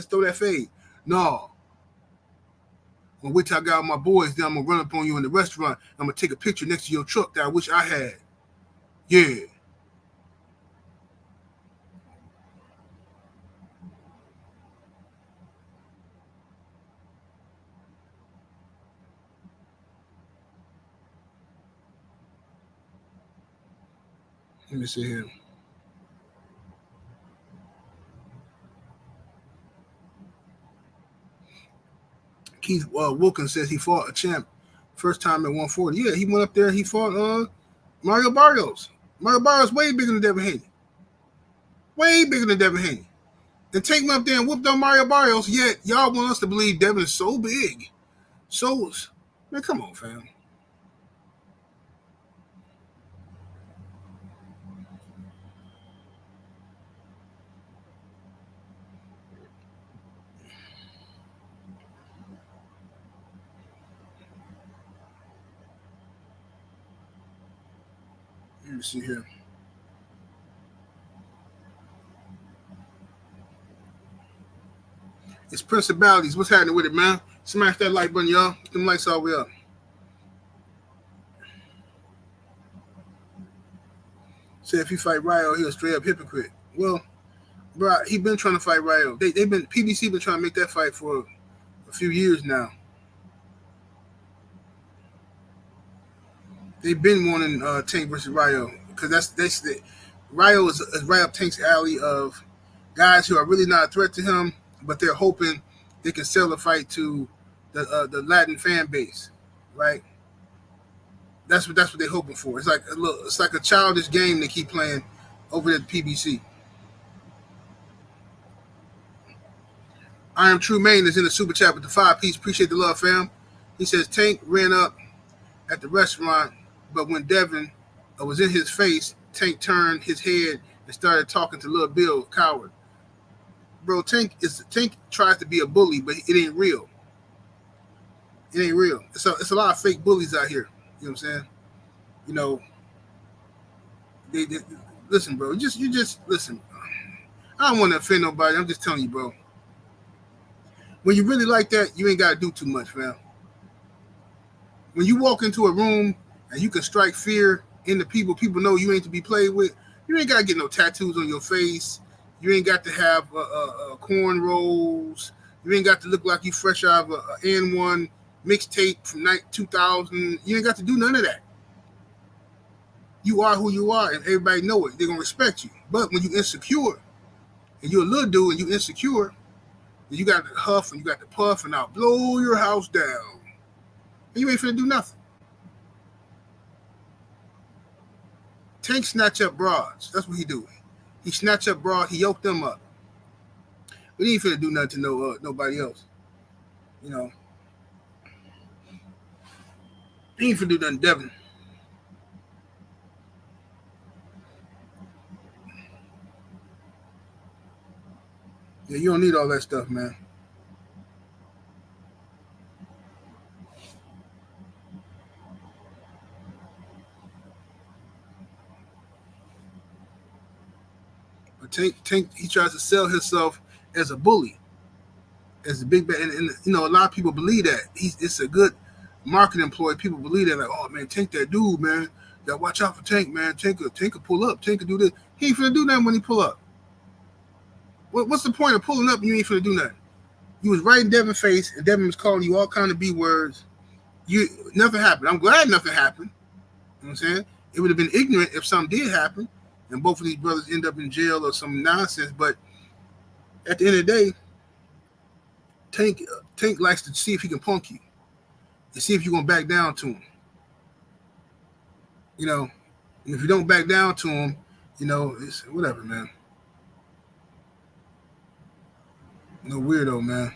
throw that fade. No. I'm going to wait till I got all my boys, then I'm going to run up on you in the restaurant. I'm going to take a picture next to your truck that I wish I had. Yeah. Let me see here. Keith Wilkins says he fought a champ first time at 140. Yeah, he went up there and he fought Mario Barrios. Mario Barrios way bigger than Devin Haney. Way bigger than Devin Haney. And Tank went up there and whooped on Mario Barrios, yet y'all want us to believe Devin is so big. So, man, come on, fam. Let me see here. It's Principalities. What's happening with it, man? Smash that like button, y'all. Get them lights all the way up. Say if he fight Ryo, he'll straight up hypocrite. Well, bro, he been trying to fight Ryo. PBC been trying to make that fight for a few years now. They've been wanting Tank versus Ryo because that's the Ryo is right up Tank's alley of guys who are really not a threat to him, but they're hoping they can sell the fight to the Latin fan base, right? That's what they're hoping for. It's like a childish game they keep playing over at the PBC. I am True Main is in the super chat with the 5-piece. Appreciate the love, fam. He says Tank ran up at the restaurant, but when Devin was in his face, Tank turned his head and started talking to Lil Bill, coward. Bro, Tank tries to be a bully, but it ain't real. It ain't real. It's a lot of fake bullies out here. You know what I'm saying? You know, they listen, bro. You just listen. I don't want to offend nobody. I'm just telling you, bro. When you really like that, you ain't got to do too much, fam. When you walk into a room and you can strike fear in the people, people know you ain't to be played with. You ain't got to get no tattoos on your face. You ain't got to have cornrows. You ain't got to look like you fresh out of a N1 mixtape from 2000. You ain't got to do none of that. You are who you are, and everybody know it. They're going to respect you. But when you insecure, and you're a little dude and you insecure, and you got the huff and you got the puff, and I'll blow your house down. And you ain't finna do nothing. Tank snatch up broads. That's what he do. He snatch up broad. He yoked them up. But he ain't finna do nothing to nobody else. You know. He ain't finna do nothing to Devin. Yeah, you don't need all that stuff, man. But Tank, he tries to sell himself as a bully, as a big bad, and you know a lot of people believe that it's a good marketing employee. People believe that, like, oh man, Tank that dude, man. You gotta watch out for Tank, man. Tank could pull up. Tank could do this. He ain't finna do nothing when he pull up. What's the point of pulling up and you ain't finna do nothing? You was right in Devin's face, and Devin was calling you all kind of B words. Nothing happened. I'm glad nothing happened. You know what I'm saying? It would have been ignorant if something did happen, and both of these brothers end up in jail or some nonsense. But at the end of the day, Tank likes to see if he can punk you and see if you're gonna back down to him. You know, and if you don't back down to him, you know, it's whatever, man. No weirdo, man.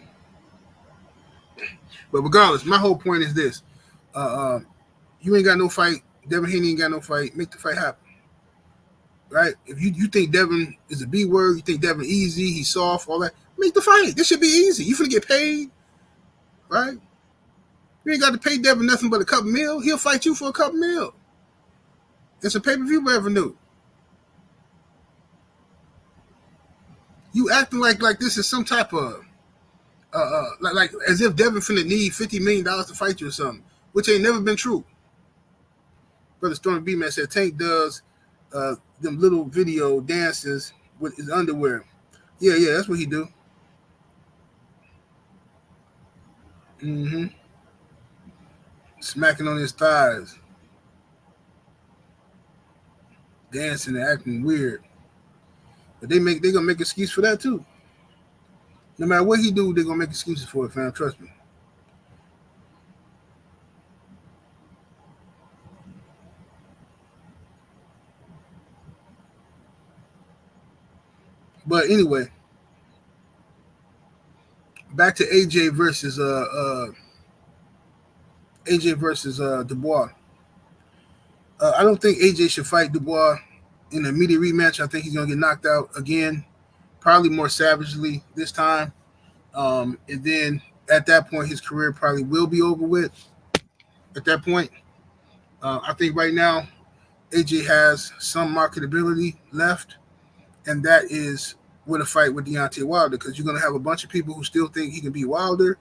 But regardless, my whole point is this: you ain't got no fight. Devin Haney ain't got no fight. Make the fight happen, right? If you think Devin is a B word, you think Devin easy, he's soft, all that. Make the fight. This should be easy. You finna get paid, right? You ain't got to pay Devin nothing but a couple mil. He'll fight you for a couple mil. It's a pay-per-view revenue. You acting like this is some type of like as if Devin finna need $50 million to fight you or something, which ain't never been true. Brother Stormy B Man said Tank does them little video dances with his underwear. Yeah, that's what he do. Mm-hmm. Smacking on his thighs, dancing and acting weird. But they gonna make excuse for that too. No matter what he do, they're gonna make excuses for it, fam. Trust me. But anyway, back to AJ versus Dubois. I don't think AJ should fight Dubois in an immediate rematch. I think he's gonna get knocked out again, probably more savagely this time. And then at that point, his career probably will be over with. At that point, I think right now AJ has some marketability left, and that is with a fight with Deontay Wilder, because you're going to have a bunch of people who still think he can beat Wilder.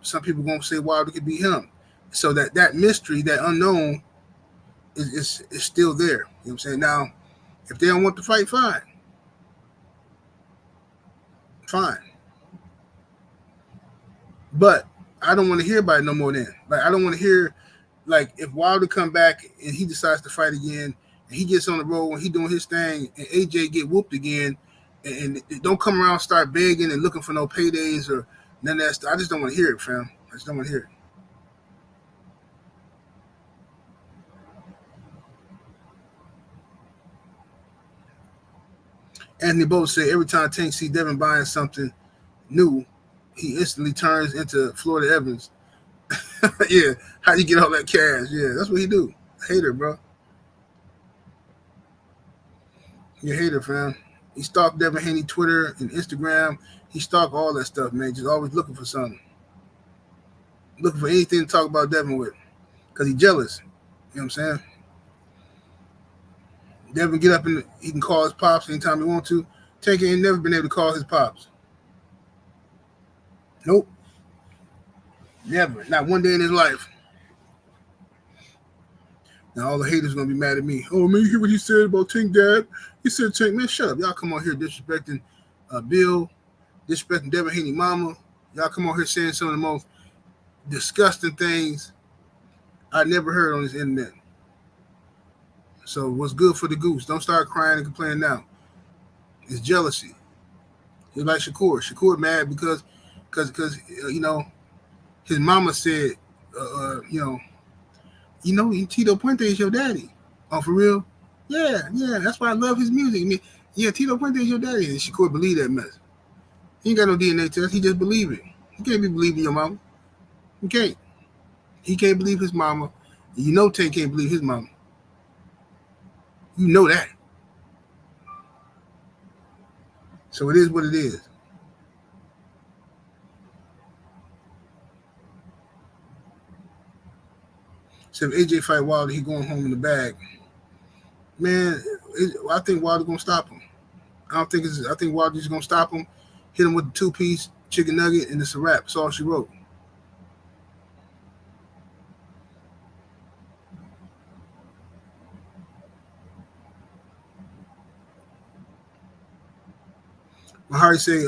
Some people going to say Wilder could beat him. So that mystery, that unknown, is still there. You know what I'm saying? Now, if they don't want to fight, fine. But I don't want to hear about it no more then. Like, I don't want to hear, like, if Wilder come back and he decides to fight again, and he gets on the road and he doing his thing, and AJ get whooped again, and don't come around start begging and looking for no paydays or none of that stuff. I just don't want to hear it, fam. I just don't want to hear it. Anthony Bolt said every time Tank see Devin buying something new, he instantly turns into Florida Evans. Yeah, how you get all that cash? Yeah, that's what he do. Hater, bro. You hater, fam. He stalked Devin Haney Twitter and Instagram. He stalked all that stuff, man. Just always looking for something. Looking for anything to talk about Devin with. Because he's jealous. You know what I'm saying? Devin get up and he can call his pops anytime he want to. Tank ain't never been able to call his pops. Nope. Never. Not one day in his life. Now all the haters gonna be mad at me. Oh man, you hear what he said about Tank Dad? He said Tank, man, shut up. Y'all come on here disrespecting Bill, disrespecting Devin Haney mama. Y'all come on here saying some of the most disgusting things I never heard on this internet. So what's good for the goose? Don't start crying and complaining now. It's jealousy. It's like Shakur. Shakur mad because you know his mama said Tito Puente is your daddy. Oh, for real? Yeah. That's why I love his music. I mean, yeah, Tito Puente is your daddy. And Shakur believe that mess. He ain't got no DNA test. He just believe it. He can't be believing your mama. He can't. He can't believe his mama. You know Tank can't believe his mama. You know that. So it is what it is. So if AJ fight Wilder, he going home in the bag. Man, I think Wilder's gonna stop him. I think Wilder's gonna stop him, hit him with the 2-piece chicken nugget, and it's a wrap. That's all she wrote. Mahari say,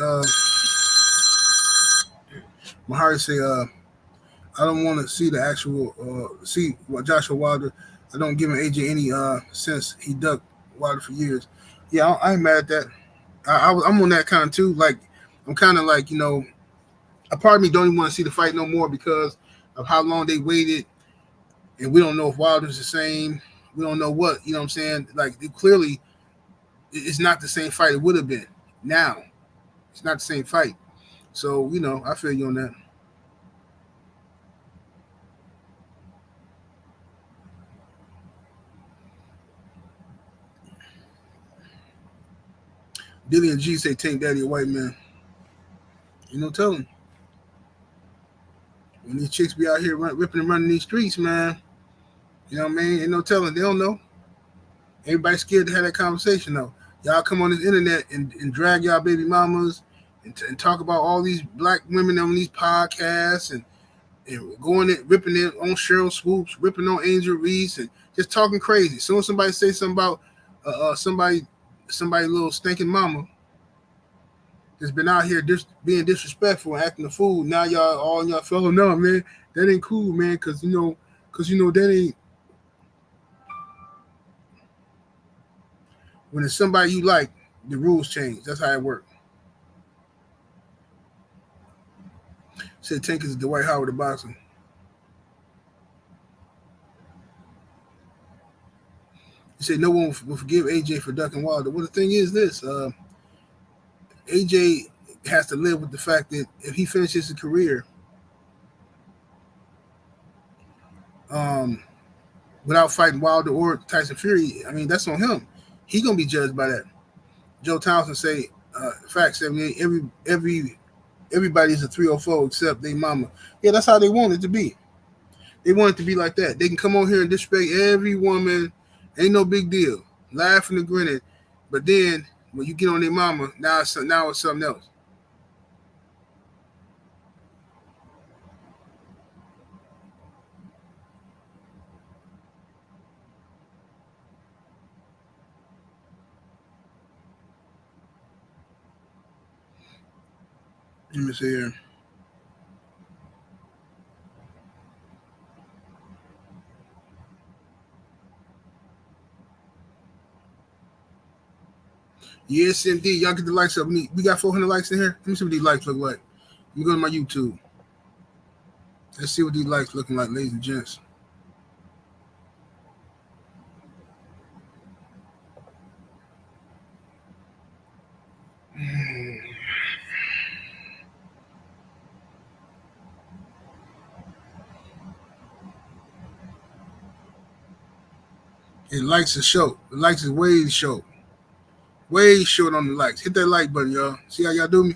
I don't want to see the actual see what Joshua Wilder. I don't give him AJ any since he ducked Wilder for years. Yeah, I ain't mad at that. I'm on that kind of too. Like I'm kind of like a part of me don't even want to see the fight no more because of how long they waited, and we don't know if Wilder's the same. We don't know what what I'm saying. Like clearly, it's not the same fight it would have been. Now, it's not the same fight. So I feel you on that. Dilly and G say Tank Daddy a white man. Tell him. When these chicks be out here ripping and running these streets, man, you know what I mean? Ain't no telling. They don't know. Everybody's scared to have that conversation, though. Y'all come on this internet and drag y'all baby mamas and talk about all these black women on these podcasts and going it, ripping it on Cheryl Swoops, ripping on Angel Reese, and just talking crazy. Soon as somebody say something about somebody little stinking mama that's been out here being disrespectful and acting a fool. Now y'all fellow no man, that ain't cool, man, because that ain't when it's somebody you like, the rules change. That's how it works. Said Tank is Dwight Howard of boxing. He said no one will forgive AJ for ducking Wilder. Well, the thing is this: AJ has to live with the fact that if he finishes his career without fighting Wilder or Tyson Fury, I mean that's on him. He gonna be judged by that. Joe Townsend say, fact 78, everybody's a 304 except they mama. Yeah, that's how they want it to be. They want it to be like that. They can come on here and disrespect every woman. Ain't no big deal. Laughing and grinning. But then when you get on their mama, now it's something else. Let me see here. Yes, indeed. Y'all get the likes up. We got 400 likes in here. Let me see what these likes look like. Let me go to my YouTube. Let's see what these likes looking like, ladies and gents. It likes the show. The likes is way short. Way short on the likes. Hit that like button, y'all. See how y'all do me?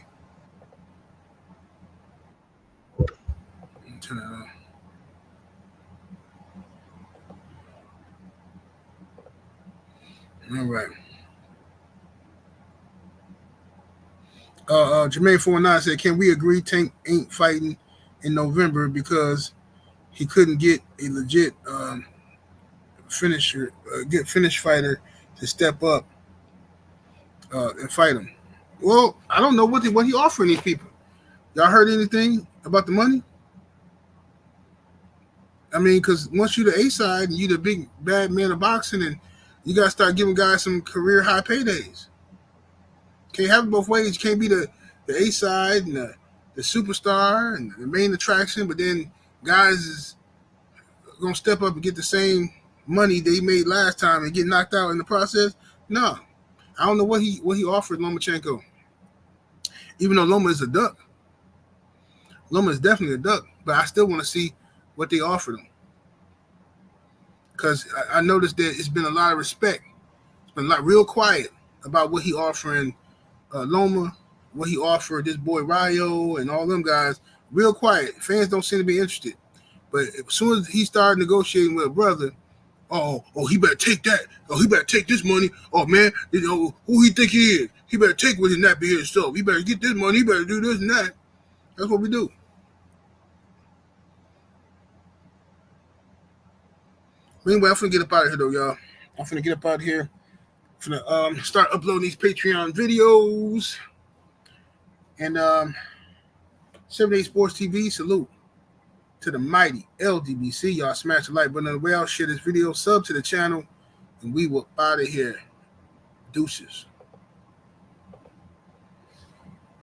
Turn it on. All right. Jermaine 49 said, "Can we agree Tank ain't fighting in November because he couldn't get a legit finisher, get finish fighter to step up and fight him. Well, I don't know what he offering these people. Y'all heard anything about the money? I mean, because once you the A side and you the big bad man of boxing, and you gotta start giving guys some career high paydays. Can't have it both ways. You can't be the A side and the superstar and the main attraction, but then guys is gonna step up and get the same money they made last time and get knocked out in the process. No, I don't know what he offered Lomachenko. Even though Loma is a duck, Loma is definitely a duck, but I still want to see what they offered him, because I noticed that it's been a lot of respect. It's been real quiet about what he offering Loma, what he offered this boy Rayo and all them guys. Real quiet. Fans don't seem to be interested. But as soon as he started negotiating with a brother, oh, he better take that. Oh, he better take this money. Oh, man, who he think he is? He better take what his nappy head stuff. He better get this money. He better do this and that. That's what we do. But anyway, I'm finna get up out of here, though, y'all. I'm finna get up out of here. I'm finna start uploading these Patreon videos. And 78 Sports TV, salute to the mighty LDBC. Y'all smash the like button on the way out, share this video, sub to the channel, and we will out of here. Deuces.